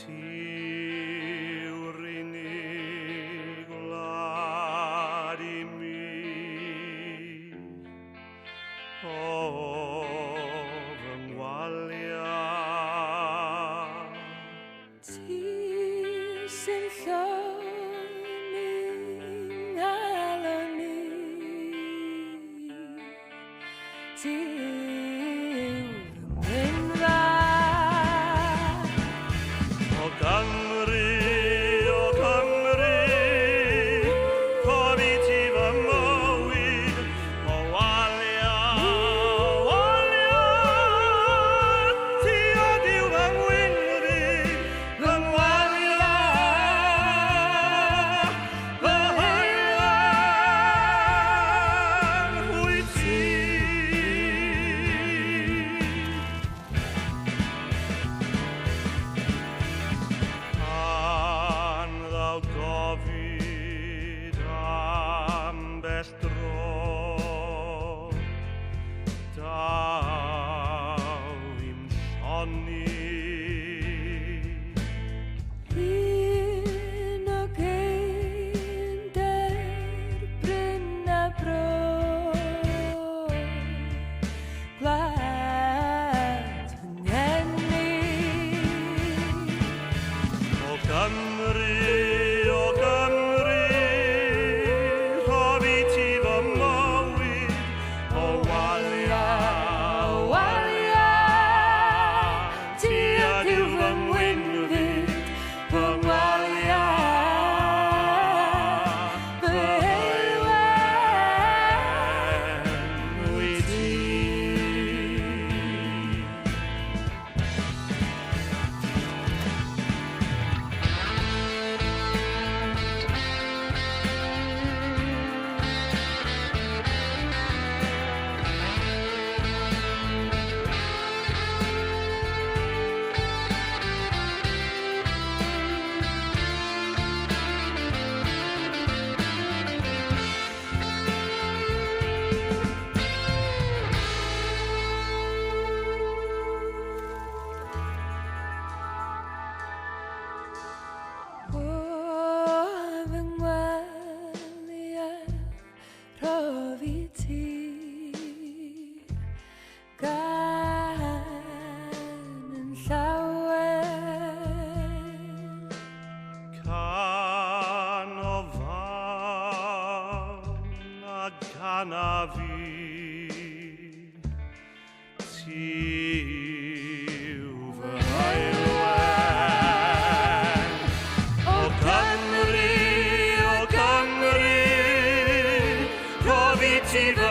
tiw'r unig wlad I mi o fy ngwaliau. Ti sy'n llon i'n halon ni, ti yw'r mynfa. O Gymru, cofi ti fy mywyd, o walia, ti ydyw fy ngwynfyd, fy ngwalia, fy haelwan, wyt ti. Pan ddaw gofid am bell dro, daw i'm sonni. Un o geinder bryn a bro, gwlad fy ngeni. O Gymru, cofi ti fy mywyd, o walia, ti ydyw fy ngwynfyd, fy ngwalia, Fy haelwan, wyt ti. o fy ngwaliau, rhofi ti gan yn llawen. Can o fawn a gan a fi, ti yw fy haelwan. O Gymru, cofi ti fy